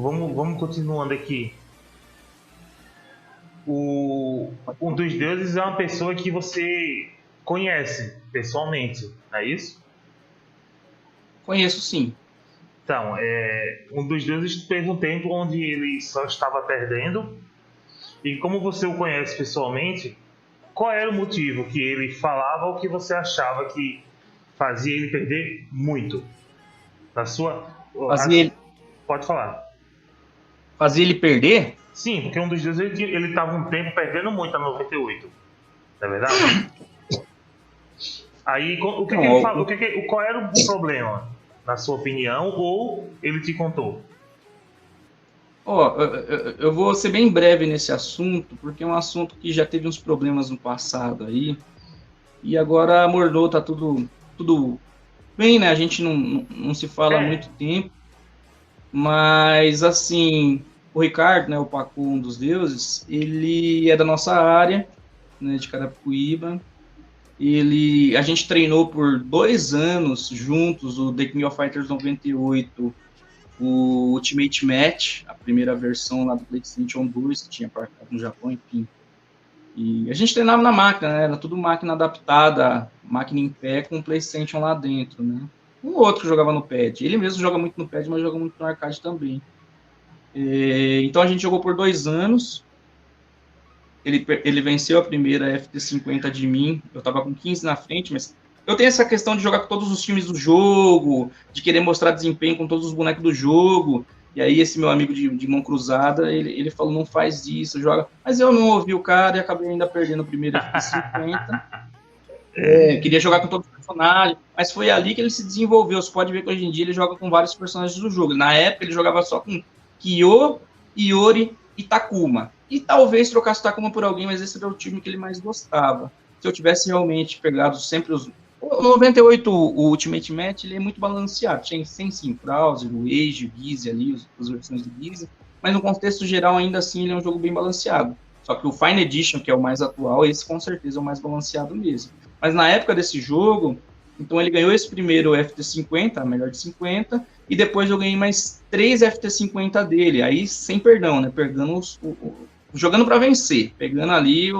vamos continuando aqui. Um dos deuses é uma pessoa que você conhece pessoalmente, não é isso? Conheço sim. Então, um dos deuses teve um tempo onde ele só estava perdendo. E como você o conhece pessoalmente, qual era o motivo que ele falava ou que você achava que fazia ele perder muito? Na sua. Fazia ele, Pode falar. fazia ele perder? Sim, porque um dos deuses ele estava um tempo perdendo muito a 98. Não é verdade? Aí, o que, que ele Não, falou? Qual era o problema, na sua opinião, ou ele te contou? ó, eu vou ser bem breve nesse assunto, porque é um assunto que já teve uns problemas no passado aí, e agora amornou, tá tudo bem, né? A gente não se fala há muito É, tempo, mas assim, o Ricardo, né, o Pacu, um dos deuses, ele é da nossa área, né, de Carapicuíba. A gente treinou por 2 anos juntos o The King of Fighters 98, o Ultimate Match, a primeira versão lá do PlayStation 2, que tinha apartado no Japão, enfim. E a gente treinava na máquina, né? Era tudo máquina adaptada, máquina em pé com o PlayStation lá dentro, né? Um outro que jogava no pad. Ele mesmo joga muito no pad, mas joga muito no arcade também. Então a gente jogou por 2 anos. Ele venceu a primeira FT50 de mim. Eu estava com 15 na frente, mas eu tenho essa questão de jogar com todos os times do jogo, de querer mostrar desempenho com todos os bonecos do jogo. E aí esse meu amigo de mão cruzada, ele falou, não faz isso, joga. Mas eu não ouvi o cara e acabei ainda perdendo o primeiro FT50. Queria jogar com todos os personagens, mas foi ali que ele se desenvolveu. Você pode ver que hoje em dia ele joga com vários personagens do jogo. Na época ele jogava só com Kyo, Iori e Takuma. E talvez trocasse o Takuma por alguém, mas esse era o time que ele mais gostava. Se eu tivesse realmente pegado sempre os. O 98, o Ultimate Match, ele é muito balanceado. Tem sim, Krauser, o Age, o Gizzy ali, as versões do Gizzy. Mas no contexto geral, ainda assim, ele é um jogo bem balanceado. Só que o Fine Edition, que é o mais atual, esse com certeza é o mais balanceado mesmo. Mas na época desse jogo, então ele ganhou esse primeiro FT50, a melhor de 50, e depois eu ganhei mais 3 FT50 dele, aí sem perdão, né? Pegando jogando para vencer, pegando ali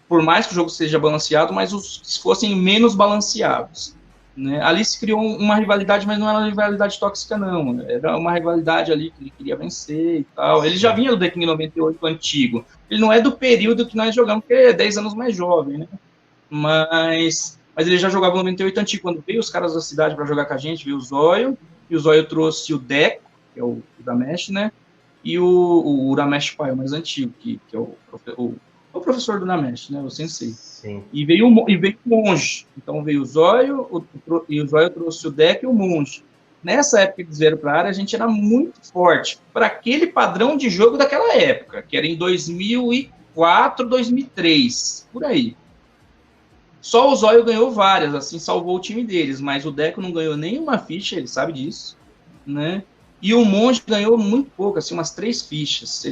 por mais que o jogo seja balanceado, mas os que fossem menos balanceados. Né? Ali se criou uma rivalidade, mas não era uma rivalidade tóxica, não. Era uma rivalidade ali que ele queria vencer e tal. Ele já sim. vinha do The King 98 antigo. Ele não é do período que nós jogamos, porque é 10 anos mais jovem, né? Mas ele já jogava no 98 antigo, quando veio os caras da cidade para jogar com a gente, veio o Zóio, e o Zóio trouxe o Deco, que é o Uramesh, né? E o Uramesh pai, o mais antigo, que é o professor do Uramesh, né? O sensei. Sim. E veio o monge. Então veio o Zóio, e o Zóio trouxe o Deco e o monge. Nessa época que eles vieram para a área, a gente era muito forte para aquele padrão de jogo daquela época, que era em 2004, 2003, por aí. Só o Zóio ganhou várias, assim, salvou o time deles, mas o Deco não ganhou nenhuma ficha, ele sabe disso, né? E o Monge ganhou muito pouco, assim, umas 3 fichas.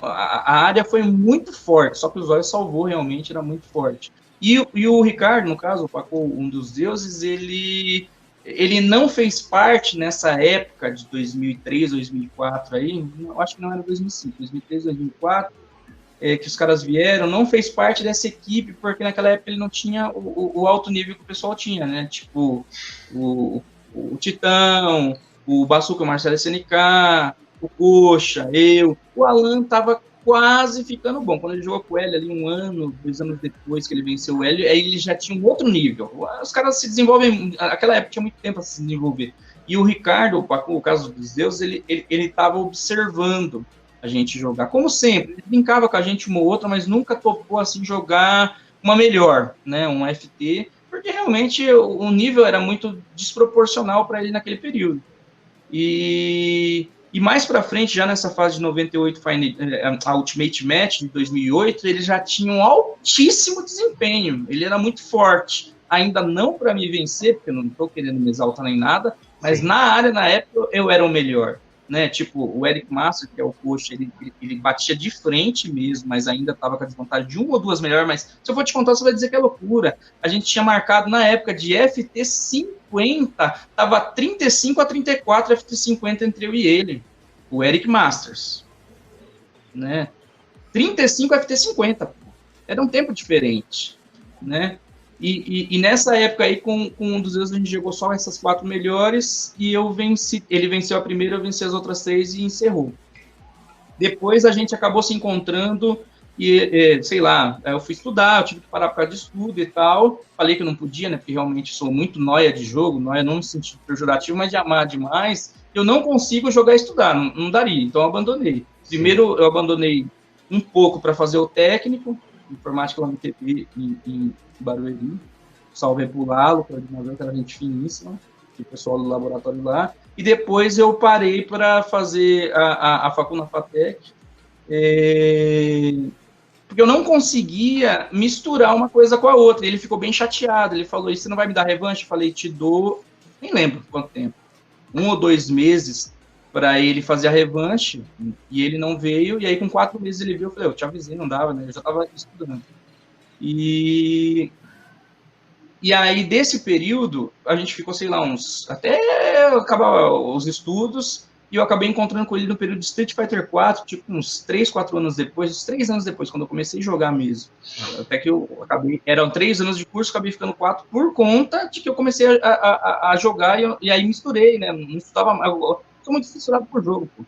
A área foi muito forte, só que o Zóio salvou realmente, era muito forte. E o Ricardo, no caso, o Paco, um dos deuses, ele não fez parte nessa época de 2003, 2004 aí, eu acho que não era 2005, 2003, 2004, que os caras vieram, não fez parte dessa equipe, porque naquela época ele não tinha o alto nível que o pessoal tinha, né? Tipo, o Titão, o Bazooka, o Marcelo SNK, o Coxa, eu. O Alan tava quase ficando bom. Quando ele jogou com o Hélio ali 1 ano, 2 anos depois que ele venceu o Hélio, aí ele já tinha um outro nível. Os caras se desenvolvem, naquela época tinha muito tempo a se desenvolver. E o Ricardo, o caso dos deuses, ele tava observando a gente jogar. Como sempre, ele brincava com a gente uma ou outra, mas nunca topou assim jogar uma melhor, né, um FT, porque realmente o nível era muito desproporcional para ele naquele período. E mais para frente, já nessa fase de 98, a Ultimate Match de 2008, ele já tinha um altíssimo desempenho, ele era muito forte. Ainda não para me vencer, porque eu não estou querendo me exaltar nem nada, mas Sim. na área, na época, eu era o melhor. Né? Tipo, o Eric Master, que é o coach, ele batia de frente mesmo, mas ainda estava com a desvantagem de 1 ou 2 melhores. Mas se eu for te contar, você vai dizer que é loucura. A gente tinha marcado na época de FT50, tava 35 a 34 FT50 entre eu e ele. o Eric Masters, né? 35 FT50, pô. Era um tempo diferente, né? E nessa época aí, com um dos deuses, a gente jogou só essas 4 melhores e eu venci. Ele venceu a primeira, eu venci as outras 3 e encerrou. Depois a gente acabou se encontrando e, sei lá, eu fui estudar, eu tive que parar por causa de estudo e tal. Falei que eu não podia, né? Porque realmente sou muito nóia de jogo, nóia não no sentido pejorativo, mas de amar demais. Eu não consigo jogar e estudar, não daria, então eu abandonei. Primeiro eu abandonei um pouco para fazer o técnico, informática lá no TP em Barueri, salve pro Lalo, que era gente finíssima, o pessoal do laboratório lá, e depois eu parei para fazer a facul na FATEC, porque eu não conseguia misturar uma coisa com a outra, ele ficou bem chateado, ele falou, e você não vai me dar revanche? Eu falei, te dou, nem lembro quanto tempo, 1 ou 2 meses para ele fazer a revanche, e ele não veio, e aí com 4 meses ele veio, eu falei, eu te avisei, não dava, né, eu já estava estudando. E aí, desse período, a gente ficou, sei lá, até acabar os estudos, e eu acabei encontrando com ele no período de Street Fighter 4, tipo, uns 3, 4 anos depois, uns 3 anos depois, quando eu comecei a jogar mesmo. Até que eu acabei, eram 3 anos de curso, acabei ficando 4, por conta de que eu comecei a jogar, e aí misturei, né, não estudava mais, eu sou muito fissurado por jogo, pô.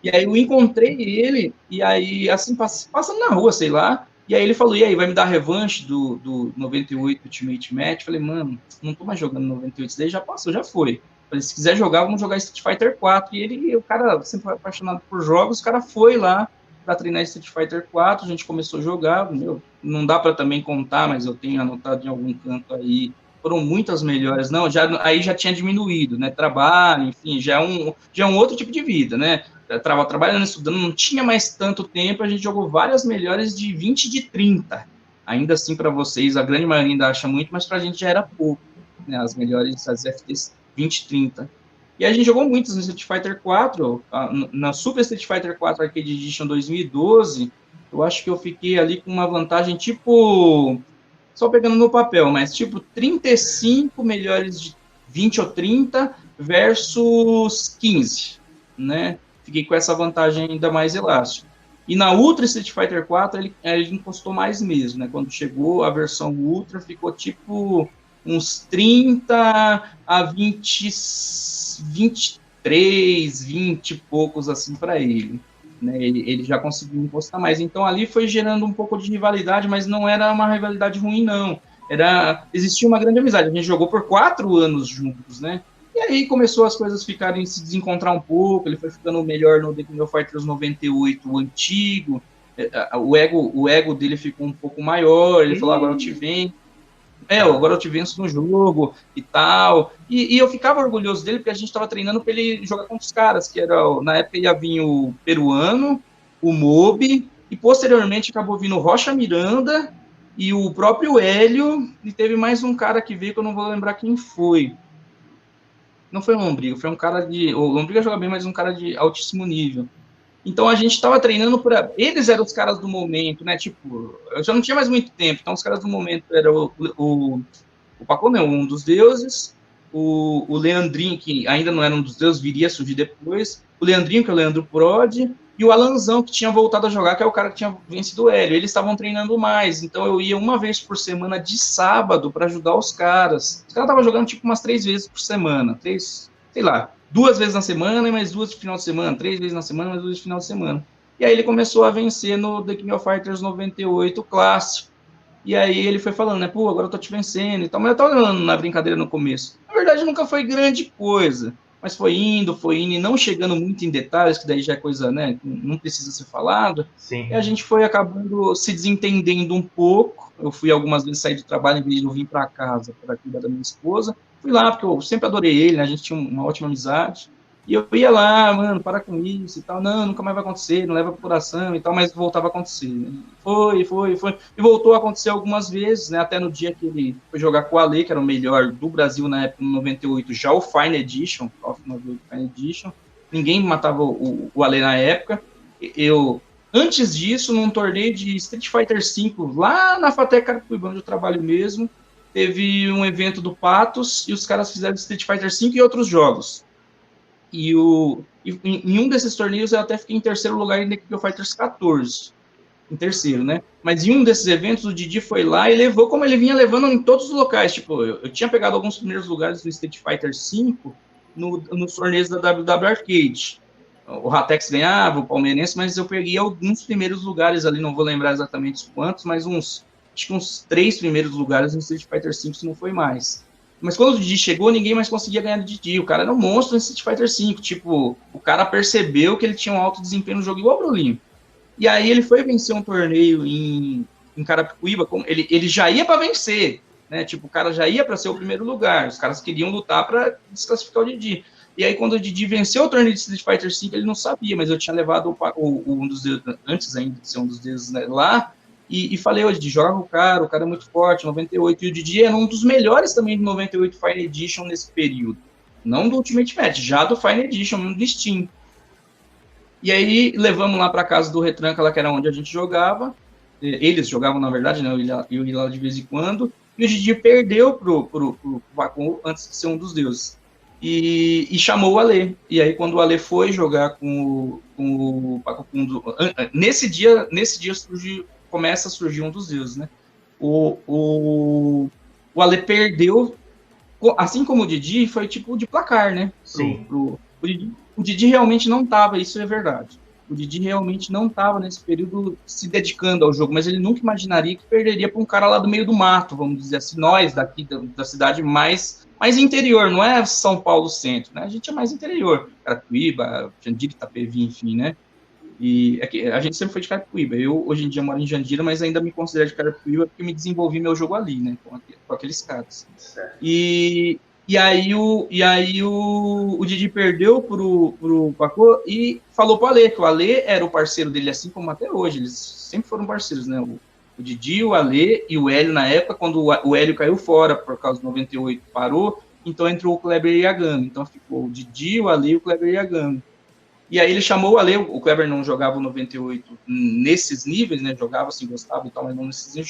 E aí eu encontrei ele, e aí, assim, passando na rua, sei lá, e aí ele falou, e aí, vai me dar revanche do 98 Ultimate Match? Falei, mano, não tô mais jogando 98, isso daí já passou, já foi. Falei, se quiser jogar, vamos jogar Street Fighter 4. E o cara, sempre foi apaixonado por jogos, o cara foi lá pra treinar Street Fighter 4, a gente começou a jogar, meu, não dá pra também contar, mas eu tenho anotado em algum canto aí, foram muitas melhores, não, aí já tinha diminuído, né, trabalho, enfim, já é um outro tipo de vida, né, estava trabalhando, estudando, não tinha mais tanto tempo, a gente jogou várias melhores de 20 e de 30. Ainda assim, para vocês, a grande maioria ainda acha muito, mas para a gente já era pouco, né? As melhores, as FTs 20 e 30. E a gente jogou muitas no Street Fighter 4, na Super Street Fighter 4 Arcade Edition 2012, eu acho que eu fiquei ali com uma vantagem tipo, só pegando no papel, mas tipo 35 melhores de 20 ou 30 versus 15, né? Fiquei com essa vantagem ainda mais elástica. E na Ultra Street Fighter 4, ele encostou mais mesmo, né? Quando chegou a versão Ultra, ficou tipo uns 30 a 20, 23, 20 e poucos assim para ele. Né? Ele já conseguiu encostar mais. Então ali foi gerando um pouco de rivalidade, mas não era uma rivalidade ruim, não. Existia uma grande amizade. A gente jogou por 4 anos juntos, né? E aí começou as coisas ficarem, se desencontrar um pouco, ele foi ficando melhor no The King of Fighters 98, o antigo, o ego dele ficou um pouco maior, ele falou, agora eu te venço, agora eu te venço no jogo e tal, e eu ficava orgulhoso dele, porque a gente estava treinando para ele jogar contra os caras, que era, na época ia vir o peruano, o Mobi, e posteriormente acabou vindo o Rocha Miranda, e o próprio Hélio, e teve mais um cara que veio, que eu não vou lembrar quem foi. Não foi o Lombriga, foi um cara de... O Lombriga joga bem, mas um cara de altíssimo nível. Então a gente estava treinando para... Eles eram os caras do momento, né? Tipo, eu já não tinha mais muito tempo, então os caras do momento eram o Paco, não, um dos deuses, o Leandrinho, que ainda não era um dos deuses, viria a surgir depois, o Leandrinho, que é o Leandro Prodi, e o Alanzão, que tinha voltado a jogar, que é o cara que tinha vencido o Hélio. Eles estavam treinando mais, então eu ia uma vez por semana de sábado para ajudar os caras. Os caras estavam jogando tipo umas 3 vezes por semana, sei lá, 2 vezes na semana e mais 2 de final de semana, 3 vezes na semana e mais 2 de final de semana. E aí ele começou a vencer no The King of Fighters 98 clássico. E aí ele foi falando, né, pô, agora eu tô te vencendo e tal, mas eu tava falando na brincadeira no começo. Na verdade nunca foi grande coisa, mas foi indo, e não chegando muito em detalhes, que daí já é coisa, né, não precisa ser falado. Sim. E a gente foi acabando se desentendendo um pouco. Eu fui algumas vezes sair do trabalho, em vez de eu vir para casa para cuidar da minha esposa. Fui lá, porque eu sempre adorei ele, né, a gente tinha uma ótima amizade. E eu ia lá, mano, para com isso e tal. Não, nunca mais vai acontecer, não leva pro coração e tal, mas voltava a acontecer. Né? Foi. E voltou a acontecer algumas vezes, né? Até no dia que ele foi jogar com o Ale, que era o melhor do Brasil na época, no 98, já o Fine Edition, Fine Edition. Ninguém matava o Ale na época. Antes disso, num torneio de Street Fighter V, lá na FATEC Carapicuíba, onde eu trabalho mesmo, teve um evento do Patos e os caras fizeram Street Fighter V e outros jogos. E E em um desses torneios eu até fiquei em terceiro lugar em The King of Fighters 14. Em terceiro, né? Mas em um desses eventos, o Didi foi lá e levou como ele vinha levando em todos os locais. Tipo, eu tinha pegado alguns primeiros lugares do Street Fighter V nos torneios da WW Arcade. O Ratex ganhava, o Palmeirense, mas eu peguei alguns primeiros lugares ali, não vou lembrar exatamente quantos, mas acho que uns 3 primeiros lugares no Street Fighter V, se não foi mais. Mas quando o Didi chegou, ninguém mais conseguia ganhar do Didi. O cara era um monstro no Street Fighter V. Tipo, o cara percebeu que ele tinha um alto desempenho no jogo igual o Brulinho. E aí ele foi vencer um torneio em Carapicuíba, ele já ia para vencer, né? Tipo, o cara já ia para ser o primeiro lugar. Os caras queriam lutar para desclassificar o Didi. E aí, quando o Didi venceu o torneio de Street Fighter V, ele não sabia, mas eu tinha levado um dos dedos, antes ainda de ser um dos dedos, né, lá, e falei, ô Didi, joga com o cara é muito forte, 98. E o Didi era um dos melhores também do 98 Fire Edition nesse período. Não do Ultimate Match, já do Fire Edition, do Steam. E aí levamos lá para casa do Retranca, lá que era onde a gente jogava. Eles jogavam, na verdade, né? Eu ia lá de vez em quando. E o Didi perdeu pro Pacu antes de ser um dos deuses. E chamou o Alê. E aí, quando o Alê foi jogar com o Pacu, nesse dia começa a surgir um dos deuses, né? O Alê perdeu, assim como o Didi, foi tipo de placar, né? Sim. O Didi realmente não estava, isso é verdade. O Didi realmente não estava nesse período se dedicando ao jogo, mas ele nunca imaginaria que perderia para um cara lá do meio do mato, vamos dizer assim, nós daqui da cidade mais interior, não é São Paulo centro, né? A gente é mais interior, Carapicuíba, Jandira, Itapevi, enfim, né? E é que a gente sempre foi de Carapicuíba. Eu, hoje em dia, moro em Jandira, mas ainda me considero de Carapicuíba porque me desenvolvi meu jogo ali, né? Com aqueles caras. Certo. E aí o Didi perdeu pro Paco e falou pro Ale, que o Ale era o parceiro dele, assim como até hoje. Eles sempre foram parceiros, né? O Didi, o Ale e o Hélio, na época, quando o Hélio caiu fora por causa do 98, parou, então entrou o Kleber Yagami. Então ficou o Didi, o Ale e o Kleber Yagami. E aí ele chamou o Ale, o Kleber não jogava o 98 nesses níveis, né? Jogava assim, gostava e tal, mas não nesses níveis.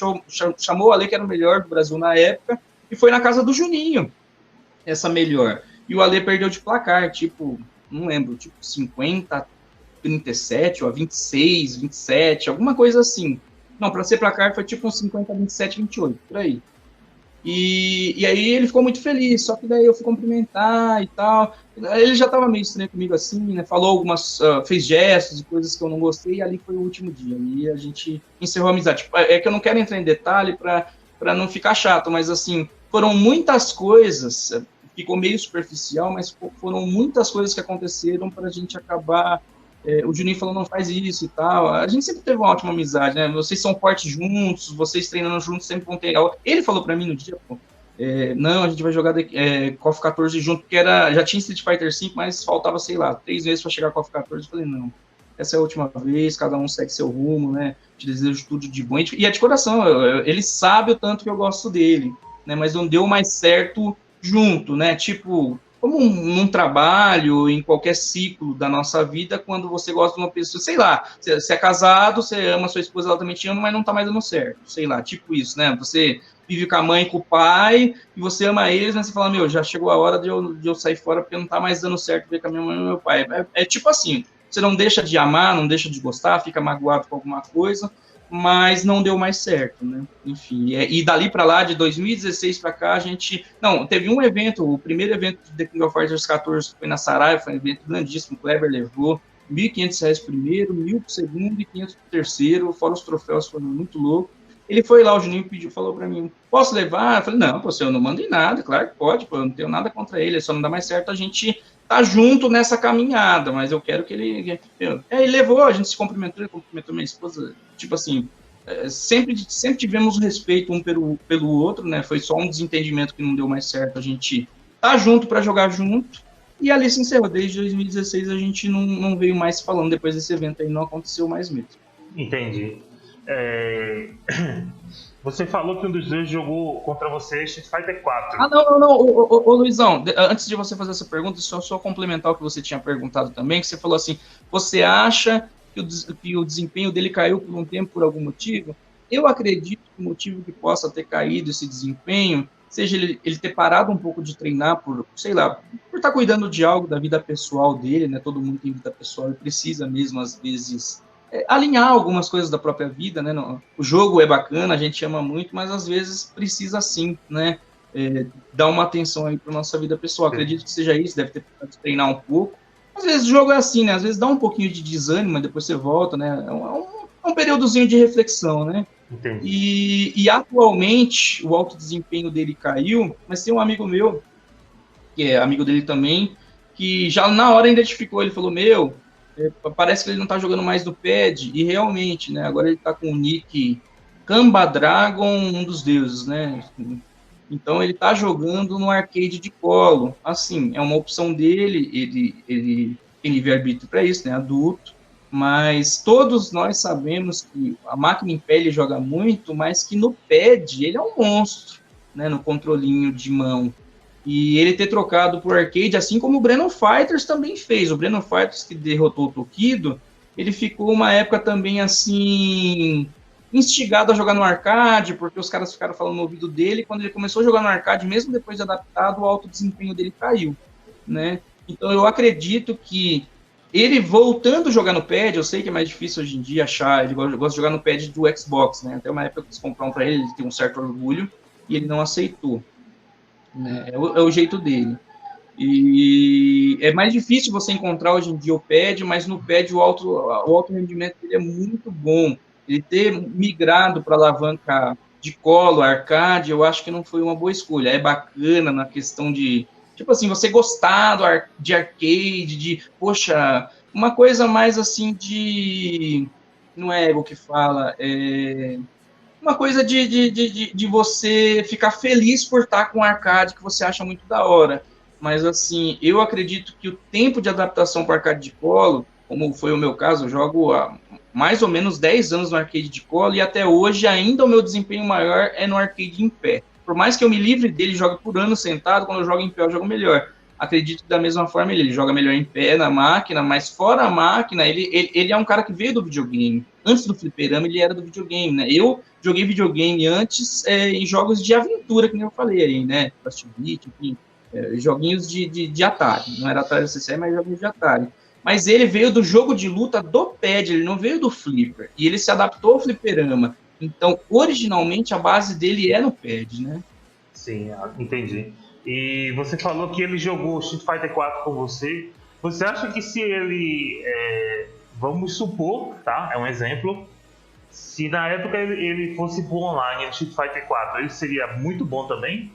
Chamou o Ale, que era o melhor do Brasil na época, e foi na casa do Juninho, essa melhor. E o Ale perdeu de placar, tipo, não lembro, tipo 50, 37, ou 26, 27, alguma coisa assim. Não, para ser placar foi tipo uns 50, 27, 28, por aí. E aí ele ficou muito feliz, só que daí eu fui cumprimentar e tal. Ele já estava meio estranho comigo assim, né? Falou algumas, fez gestos e coisas que eu não gostei, e ali foi o último dia. E a gente encerrou a amizade. Tipo, é que eu não quero entrar em detalhe para não ficar chato, mas assim, foram muitas coisas, ficou meio superficial, mas foram muitas coisas que aconteceram para a gente acabar. O Juninho falou, não faz isso e tal. A gente sempre teve uma ótima amizade, né? Vocês são fortes juntos, vocês treinando juntos sempre vão ter. Ele falou pra mim no dia, pô, não, a gente vai jogar KOF 14 junto, porque já tinha Street Fighter 5, mas faltava, sei lá, 3 vezes pra chegar a KOF 14. Eu falei, não, essa é a última vez, cada um segue seu rumo, né? Te desejo tudo de bom. E é de coração, ele sabe o tanto que eu gosto dele, né? Mas não deu mais certo junto, né? Tipo, como num trabalho, em qualquer ciclo da nossa vida, quando você gosta de uma pessoa, sei lá, você é casado, você ama sua esposa, ela também te ama, mas não tá mais dando certo, sei lá, tipo isso, né? Você vive com a mãe e com o pai, e você ama eles, mas você fala, meu, já chegou a hora de eu sair fora porque não tá mais dando certo ver com a minha mãe e meu pai. É tipo assim, você não deixa de amar, não deixa de gostar, fica magoado com alguma coisa, mas não deu mais certo, né? Enfim, e dali para lá, de 2016 para cá, a gente... Não, teve um evento, o primeiro evento de The King of Fighters 14 foi na Saraiva, foi um evento grandíssimo, o Kleber levou R$ 1.500 primeiro, 1.000 pro segundo e 500 pro terceiro, fora os troféus, foram muito louco. Ele foi lá, o Juninho pediu, falou para mim, posso levar? Eu falei, não, pô, eu não mando em nada, claro que pode, pô, eu não tenho nada contra ele, só não dá mais certo a gente tá junto nessa caminhada, mas eu quero que ele... Ele levou, a gente se cumprimentou, ele cumprimentou minha esposa, tipo assim, sempre tivemos respeito um pelo outro, né? Foi só um desentendimento que não deu mais certo, a gente tá junto para jogar junto, e ali se encerrou. Desde 2016 a gente não veio mais falando, depois desse evento aí não aconteceu mais mesmo. Entendi. Você falou que um dos dois jogou contra você Street Fighter 4. Ah, não. Ô, Luizão, antes de você fazer essa pergunta, só complementar o que você tinha perguntado também, que você falou assim, você acha que o desempenho dele caiu por um tempo por algum motivo? Eu acredito que o motivo que possa ter caído esse desempenho seja ele ter parado um pouco de treinar por, sei lá, por estar cuidando de algo da vida pessoal dele, né? Todo mundo tem vida pessoal e precisa mesmo, às vezes, alinhar algumas coisas da própria vida, né? O jogo é bacana, a gente ama muito, mas às vezes precisa sim, né? Dar uma atenção aí para nossa vida pessoal. Acredito que seja isso, deve ter parado de treinar um pouco. Às vezes o jogo é assim, né? Às vezes dá um pouquinho de desânimo, mas depois você volta, né? É um períodozinho de reflexão, né? E atualmente o alto desempenho dele caiu, mas tem um amigo meu, que é amigo dele também, que já na hora identificou, ele falou, parece que ele não tá jogando mais no pad, e realmente, né, agora ele tá com o nick Kamba Dragon, um dos deuses, né, então ele tá jogando no arcade de colo, assim, é uma opção dele, ele tem livre-arbítrio para isso, né, adulto, mas todos nós sabemos que a máquina em pé ele joga muito, mas que no pad ele é um monstro, né, no controlinho de mão. E ele ter trocado por arcade, assim como o Brennan Fighters também fez. O Brennan Fighters, que derrotou o Tokido, ele ficou uma época também assim, instigado a jogar no arcade, porque os caras ficaram falando no ouvido dele. Quando ele começou a jogar no arcade, mesmo depois de adaptado, o alto desempenho dele caiu, né? Então eu acredito que ele voltando a jogar no pad, eu sei que é mais difícil hoje em dia achar, ele gosta de jogar no pad do Xbox, né? Até uma época que eles compraram para ele tem um certo orgulho, e ele não aceitou. Né? É o jeito dele. E é mais difícil você encontrar hoje em dia o pad, mas no pad o alto rendimento dele é muito bom. Ele ter migrado para alavanca de colo, arcade, eu acho que não foi uma boa escolha. É bacana na questão de, tipo assim, você gostar de arcade, de, poxa, uma coisa mais assim de, não é ego que fala, uma coisa de você ficar feliz por estar com um arcade que você acha muito da hora. Mas, assim, eu acredito que o tempo de adaptação para arcade de colo, como foi o meu caso, eu jogo há mais ou menos 10 anos no arcade de colo e até hoje ainda o meu desempenho maior é no arcade em pé. Por mais que eu me livre dele e jogue por ano sentado, quando eu jogo em pé eu jogo melhor. Acredito que da mesma forma ele joga melhor em pé na máquina, mas fora a máquina, ele é um cara que veio do videogame. Antes do fliperama, ele era do videogame, né? Eu joguei videogame antes em jogos de aventura, que nem eu falei aí, né? Fast Beat, enfim, joguinhos de Atari. Não era Atari CC, mas joguinhos de Atari. Mas ele veio do jogo de luta do pad, ele não veio do flipper. E ele se adaptou ao fliperama. Então, originalmente, a base dele é no pad, né? Sim, entendi. E você falou que ele jogou Street Fighter 4 com você. Você acha que se ele... vamos supor, tá? É um exemplo. Se na época ele fosse pro online no Street Fighter 4, ele seria muito bom também?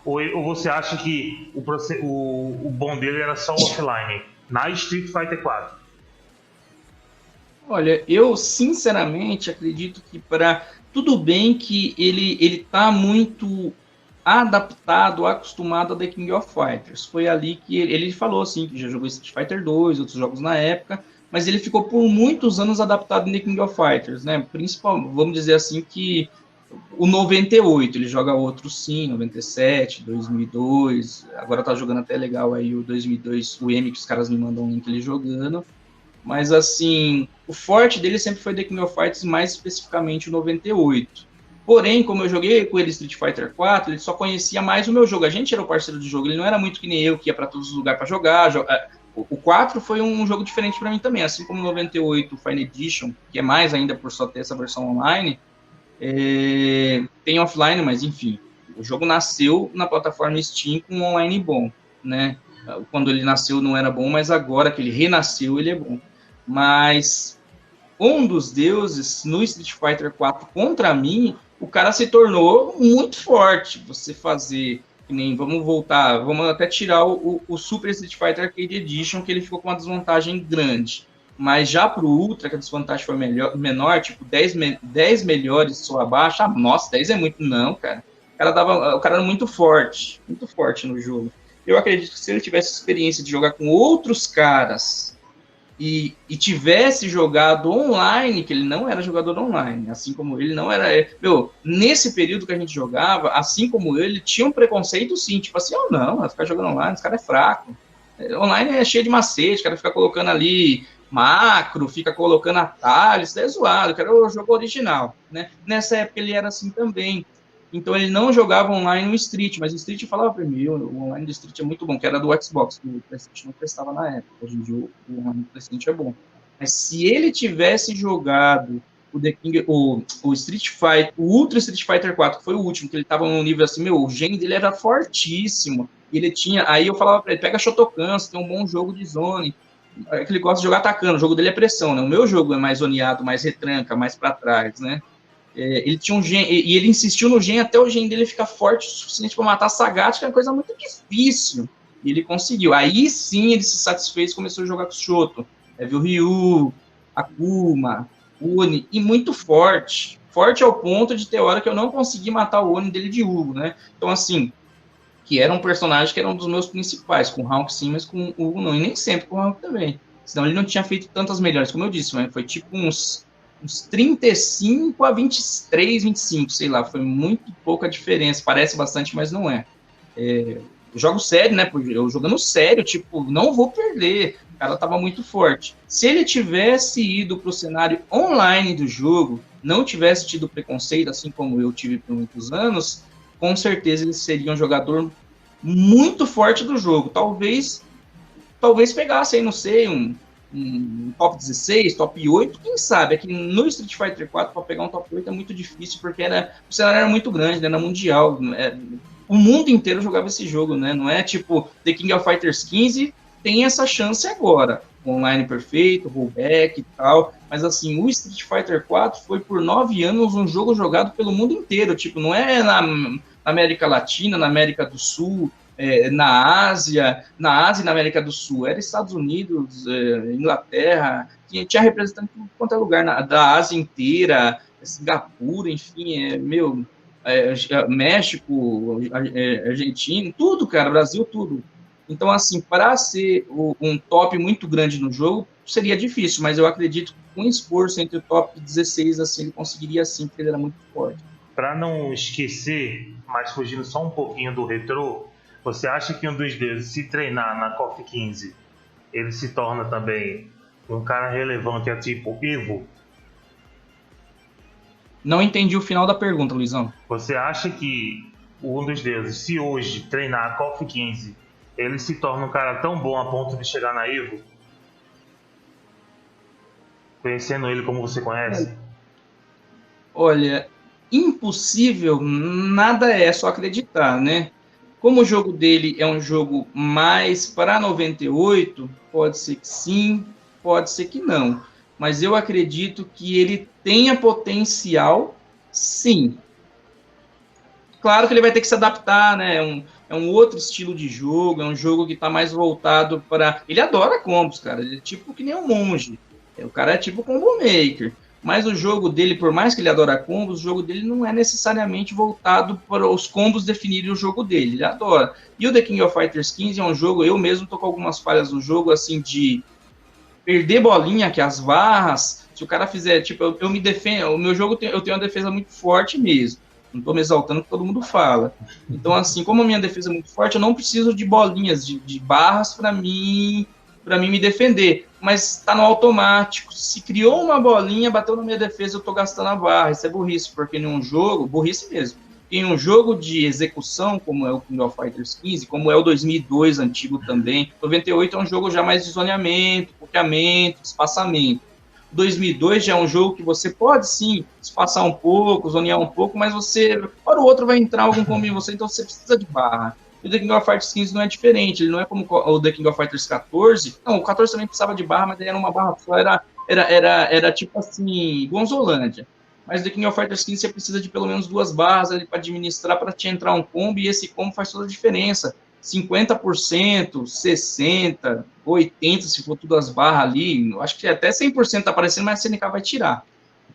Ou você acha que o bom dele era só offline, na Street Fighter 4? Olha, eu sinceramente acredito que tudo bem que ele tá muito adaptado, acostumado a The King of Fighters. Foi ali que ele falou assim, que já jogou Street Fighter 2, outros jogos na época, mas ele ficou por muitos anos adaptado em The King of Fighters, né? Vamos dizer assim que o 98, ele joga outros sim, 97, 2002, agora tá jogando até legal aí o 2002, o M, que os caras me mandam um link ele jogando, mas assim, o forte dele sempre foi The King of Fighters, mais especificamente o 98. Porém, como eu joguei com ele Street Fighter 4, ele só conhecia mais o meu jogo. A gente era o parceiro de jogo, ele não era muito que nem eu, que ia para todos os lugares para jogar. O 4 foi um jogo diferente para mim também, assim como o 98, o Fine Edition, que é mais ainda por só ter essa versão online. Tem offline, mas enfim, o jogo nasceu na plataforma Steam com um online bom, né? Quando ele nasceu não era bom, mas agora que ele renasceu, ele é bom. Mas um dos deuses no Street Fighter 4 contra mim, o cara se tornou muito forte. Você fazer, que nem, vamos até tirar o Super Street Fighter Arcade Edition, que ele ficou com uma desvantagem grande. Mas já pro Ultra, que a desvantagem foi menor, tipo 10 melhores só abaixo, nossa, 10 é muito, não, cara. O cara era muito forte no jogo. Eu acredito que se ele tivesse experiência de jogar com outros caras e tivesse jogado online, que ele não era jogador online, assim como ele não era... nesse período que a gente jogava, assim como ele, tinha um preconceito sim, tipo assim, não, vai ficar jogando online, esse cara é fraco. Online é cheio de macete, o cara fica colocando ali macro, fica colocando atalhos, isso é zoado, eu quero o jogo original, né? Nessa época ele era assim também. Então ele não jogava online no Street, mas o Street falava para mim, o online do Street é muito bom, que era do Xbox, o PlayStation não prestava na época. Hoje em dia o online do PlayStation é bom. Mas se ele tivesse jogado o Street Fighter, o Ultra Street Fighter 4, que foi o último, que ele tava num nível assim, o gen dele era fortíssimo. Ele tinha, aí eu falava para ele, pega Shotokan, você tem um bom jogo de zone. É que ele gosta de jogar atacando, o jogo dele é pressão, né? O meu jogo é mais zoneado, mais retranca, mais para trás, né? Ele tinha um gen, e ele insistiu no gen até o gen dele ficar forte o suficiente para matar Sagat, que é uma coisa muito difícil. E ele conseguiu. Aí sim ele se satisfez e começou a jogar com o Shoto. Viu Ryu, Akuma, Oni, e muito forte. Forte ao ponto de ter hora que eu não consegui matar o Oni dele de Hugo, né? Então, assim, que era um personagem que era um dos meus principais, com o Hawk sim, mas com o Hugo não. E nem sempre com o Hawk também. Senão ele não tinha feito tantas melhores, como eu disse, né? Foi tipo uns 35 a 23, 25, sei lá, foi muito pouca diferença, parece bastante, mas não é. Eu jogo sério, né, eu jogando sério, tipo, não vou perder, o cara tava muito forte. Se ele tivesse ido pro cenário online do jogo, não tivesse tido preconceito, assim como eu tive por muitos anos, com certeza ele seria um jogador muito forte do jogo, talvez pegasse aí, não sei, um top 16, top 8, quem sabe? É que no Street Fighter 4 para pegar um top 8 é muito difícil, porque o cenário era muito grande, né? Era mundial. O mundo inteiro jogava esse jogo, né? Não é tipo The King of Fighters 15 tem essa chance agora. Online perfeito, rollback e tal. Mas assim, o Street Fighter 4 foi por 9 anos um jogo jogado pelo mundo inteiro. Tipo, não é na América Latina, na América do Sul, na Ásia e na América do Sul, era Estados Unidos, Inglaterra, tinha representante em quanto é lugar, da Ásia inteira, Singapura, enfim, México, Argentina, tudo, cara, Brasil, tudo. Então, assim, para ser um top muito grande no jogo, seria difícil, mas eu acredito que com esforço entre o top 16, assim, ele conseguiria sim, porque ele era muito forte. Para não esquecer, mas fugindo só um pouquinho do retrô, você acha que um dos deuses, se treinar na KOF 15, ele se torna também um cara relevante, tipo Evo? Não entendi o final da pergunta, Luizão. Você acha que um dos deuses, se hoje treinar a KOF 15, ele se torna um cara tão bom a ponto de chegar na Evo? Conhecendo ele como você conhece? Olha, impossível nada é, só acreditar, né? Como o jogo dele é um jogo mais para 98, pode ser que sim, pode ser que não. Mas eu acredito que ele tenha potencial, sim. Claro que ele vai ter que se adaptar, né? É um outro estilo de jogo, é um jogo que está mais voltado para... Ele adora combos, cara. Ele é tipo que nem um monge. O cara é tipo combo maker. Mas o jogo dele, por mais que ele adora combos, o jogo dele não é necessariamente voltado para os combos definirem o jogo dele. Ele adora. E o The King of Fighters 15 é um jogo, eu mesmo tô com algumas falhas no jogo, assim, de perder bolinha, que as barras, se o cara fizer, tipo, eu me defendo, o meu jogo eu tenho uma defesa muito forte mesmo. Não tô me exaltando que todo mundo fala. Então, assim, como a minha defesa é muito forte, eu não preciso de bolinhas, de barras para mim me defender, mas está no automático. Se criou uma bolinha, bateu na minha defesa, eu estou gastando a barra. Isso é burrice, porque em um jogo, burrice mesmo, em um jogo de execução, como é o King of Fighters 15, como é o 2002 antigo também, 98 é um jogo já mais de zoneamento, bloqueamento, espaçamento. 2002 já é um jogo que você pode sim espaçar um pouco, zonear um pouco, mas você, hora ou outro vai entrar algum combo em você, então você precisa de barra. E o The King of Fighters 15 não é diferente, ele não é como o The King of Fighters 14. Não, o 14 também precisava de barra, mas era uma barra só, era tipo assim, Gonzolândia. Mas o The King of Fighters 15 você precisa de pelo menos 2 barras ali para administrar, para te entrar um combo, e esse combo faz toda a diferença. 50%, 60%, 80%, se for tudo as barras ali, acho que até 100% tá aparecendo, mas a CNK vai tirar.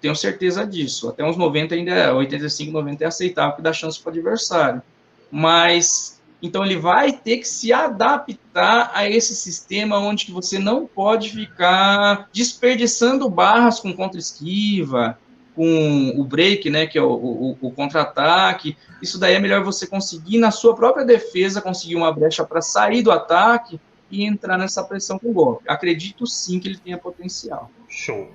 Tenho certeza disso. Até uns 90 ainda, 85, 90 é aceitável, que dá chance para o adversário. Mas então ele vai ter que se adaptar a esse sistema onde que você não pode ficar desperdiçando barras com contra-esquiva, com o break, né, que é o contra-ataque. Isso daí é melhor você conseguir na sua própria defesa, conseguir uma brecha para sair do ataque e entrar nessa pressão com o golpe. Acredito sim que ele tenha potencial. Show.